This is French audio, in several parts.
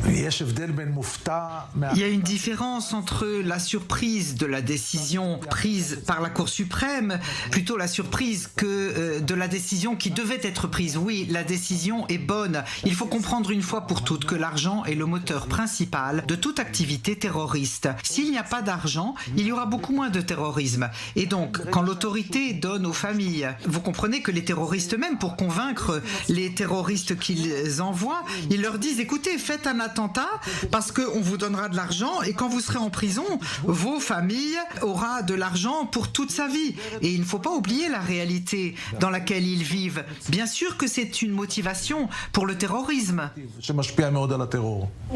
Il y a une différence entre la surprise de la décision prise par la Cour suprême, plutôt la surprise que de la décision qui devait être prise. Oui, la décision est bonne. Il faut comprendre une fois pour toutes que l'argent est le moteur principal de toute activité terroriste. S'il n'y a pas d'argent, il y aura beaucoup moins de terrorisme. Et donc, quand l'autorité donne aux familles, vous comprenez que les terroristes même, pour convaincre les terroristes qu'ils envoient, ils leur disent, écoutez, faites un attentat parce qu'on vous donnera de l'argent et quand vous serez en prison, vos familles auront de l'argent pour toute sa vie. Et il ne faut pas oublier la réalité dans laquelle ils vivent. Bien sûr que c'est une motivation pour le terrorisme.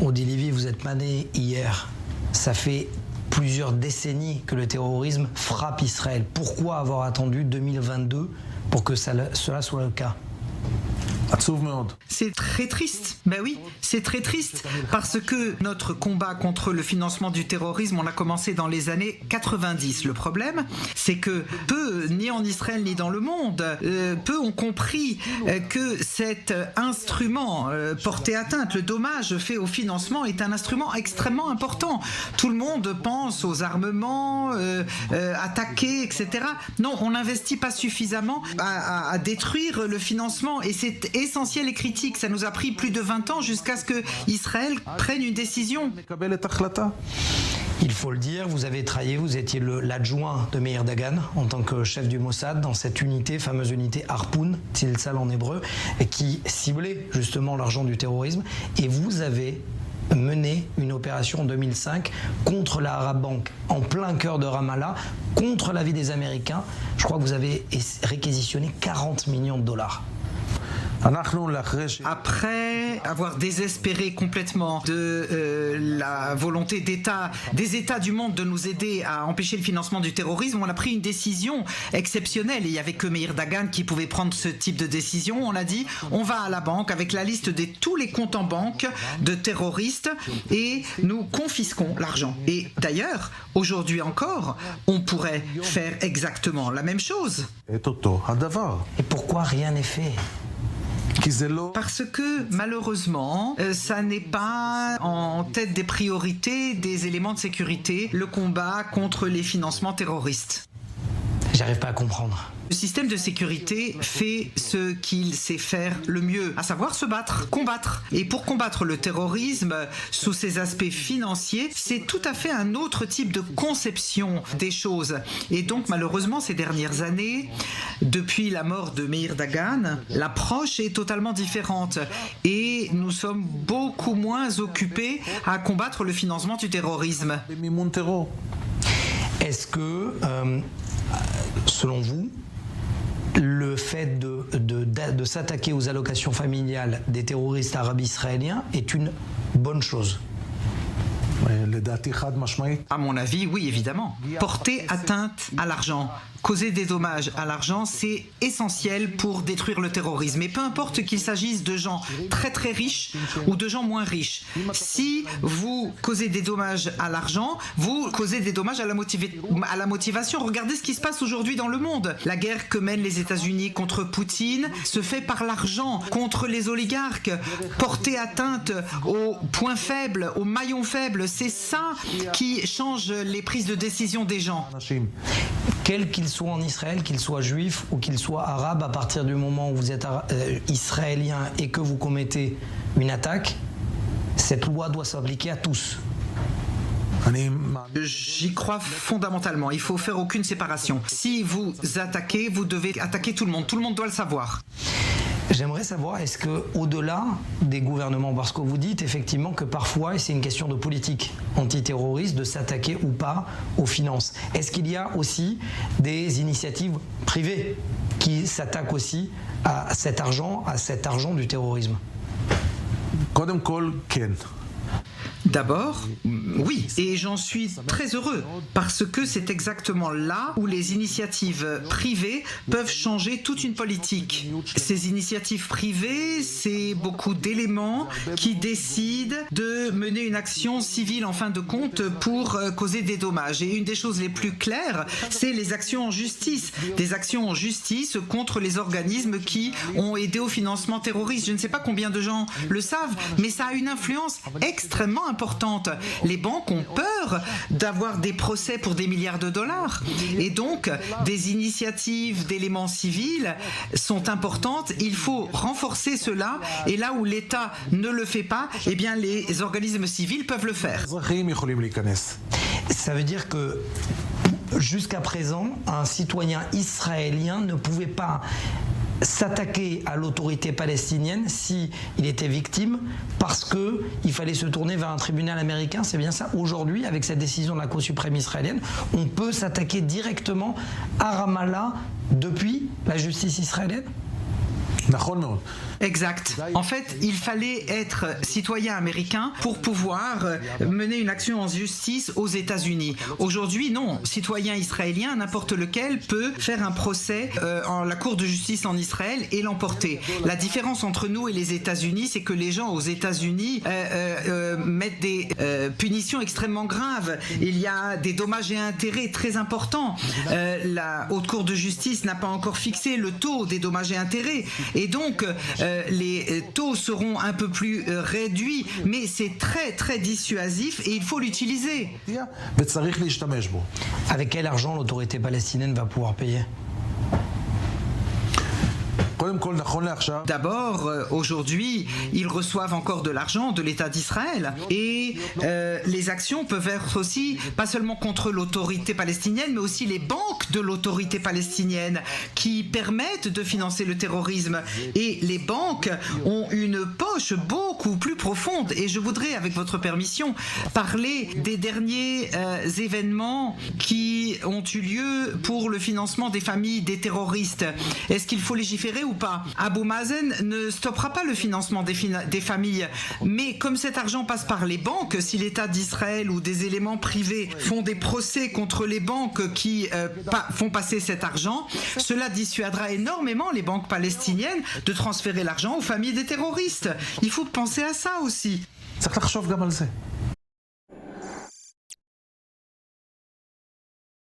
Odi Levi, vous êtes mané hier. Ça fait plusieurs décennies que le terrorisme frappe Israël. Pourquoi avoir attendu 2022 pour que cela soit le cas ? C'est très triste, ben oui, c'est très triste, parce que notre combat contre le financement du terrorisme, on l'a commencé dans les années 90. Le problème, c'est que peu, ni en Israël ni dans le monde, peu ont compris que cet instrument porté atteinte, le dommage fait au financement est un instrument extrêmement important. Tout le monde pense aux armements, attaquer, etc. Non, on n'investit pas suffisamment à détruire le financement et c'est essentiel et critique. Ça nous a pris plus de 20 ans jusqu'à ce que Israël prenne une décision. Il faut le dire, vous avez travaillé, vous étiez l'adjoint de Meir Dagan en tant que chef du Mossad dans cette unité, fameuse unité Harpoun, Tziltzal en hébreu, et qui ciblait justement l'argent du terrorisme. Et vous avez mené une opération en 2005 contre la Arab Bank, en plein cœur de Ramallah, contre l'avis des Américains. Je crois que vous avez réquisitionné 40 millions de dollars. Après avoir désespéré complètement de la volonté des États du monde de nous aider à empêcher le financement du terrorisme, on a pris une décision exceptionnelle. Et il n'y avait que Meir Dagan qui pouvait prendre ce type de décision. On a dit, on va à la banque avec la liste de tous les comptes en banque de terroristes et nous confisquons l'argent. Et d'ailleurs, aujourd'hui encore, on pourrait faire exactement la même chose. Et pourquoi rien n'est fait ? Parce que malheureusement, ça n'est pas en tête des priorités des éléments de sécurité, le combat contre les financements terroristes. J'arrive pas à comprendre. Le système de sécurité fait ce qu'il sait faire le mieux, à savoir se battre, combattre. Et pour combattre le terrorisme sous ses aspects financiers, c'est tout à fait un autre type de conception des choses. Et donc malheureusement ces dernières années, depuis la mort de Meir Dagan, l'approche est totalement différente. Et nous sommes beaucoup moins occupés à combattre le financement du terrorisme. Est-ce que, selon vous, le fait de s'attaquer aux allocations familiales des terroristes arabes israéliens est une bonne chose? À mon avis, oui, évidemment. Porter atteinte à l'argent, causer des dommages à l'argent, c'est essentiel pour détruire le terrorisme. Et peu importe qu'il s'agisse de gens très très riches ou de gens moins riches. Si vous causez des dommages à l'argent, vous causez des dommages à la motivation. Regardez ce qui se passe aujourd'hui dans le monde. La guerre que mènent les États-Unis contre Poutine se fait par l'argent, contre les oligarques. Porter atteinte aux points faibles, aux maillons faibles, c'est ça qui change les prises de décision des gens. Quel qu'il soit en Israël, qu'il soit juif ou qu'il soit arabe, à partir du moment où vous êtes israélien et que vous commettez une attaque, cette loi doit s'appliquer à tous. J'y crois fondamentalement. Il faut faire aucune séparation. Si vous attaquez, vous devez attaquer tout le monde. Tout le monde doit le savoir. J'aimerais savoir, est-ce que, au-delà des gouvernements, parce que vous dites effectivement que parfois, et c'est une question de politique antiterroriste, de s'attaquer ou pas aux finances, est-ce qu'il y a aussi des initiatives privées qui s'attaquent aussi à cet argent du terrorisme? D'abord, oui, et j'en suis très heureux, parce que c'est exactement là où les initiatives privées peuvent changer toute une politique. Ces initiatives privées, c'est beaucoup d'éléments qui décident de mener une action civile en fin de compte pour causer des dommages. Et une des choses les plus claires, c'est les actions en justice. Des actions en justice contre les organismes qui ont aidé au financement terroriste. Je ne sais pas combien de gens le savent, mais ça a une influence extrêmement importante. Les banques ont peur d'avoir des procès pour des milliards de dollars. Et donc, des initiatives d'éléments civils sont importantes. Il faut renforcer cela. Et là où l'État ne le fait pas, eh bien, les organismes civils peuvent le faire. Ça veut dire que jusqu'à présent, un citoyen israélien ne pouvait pas s'attaquer à l'autorité palestinienne s'il était victime parce qu'il fallait se tourner vers un tribunal américain, c'est bien ça? Aujourd'hui, avec cette décision de la Cour suprême israélienne, on peut s'attaquer directement à Ramallah depuis la justice israélienne? Exact. En fait, il fallait être citoyen américain pour pouvoir mener une action en justice aux États-Unis. Aujourd'hui, non. Citoyen israélien, n'importe lequel peut faire un procès en la Cour de justice en Israël et l'emporter. La différence entre nous et les États-Unis, c'est que les gens aux États-Unis mettent des punitions extrêmement graves. Il y a des dommages et intérêts très importants. La Haute Cour de justice n'a pas encore fixé le taux des dommages et intérêts. Et donc, les taux seront un peu plus réduits, mais c'est très très dissuasif et il faut l'utiliser. Avec quel argent l'autorité palestinienne va pouvoir payer? D'abord, aujourd'hui, ils reçoivent encore de l'argent de l'État d'Israël et les actions peuvent être aussi, pas seulement contre l'autorité palestinienne, mais aussi les banques de l'autorité palestinienne qui permettent de financer le terrorisme. Et les banques ont une poche beaucoup plus profonde. Et je voudrais, avec votre permission, parler des derniers événements qui ont eu lieu pour le financement des familles des terroristes. Est-ce qu'il faut légiférer ou pas? Abou Mazen ne stoppera pas le financement des familles, mais comme cet argent passe par les banques, si l'État d'Israël ou des éléments privés font des procès contre les banques qui font passer cet argent, cela dissuadera énormément les banques palestiniennes de transférer l'argent aux familles des terroristes. Il faut penser à ça aussi.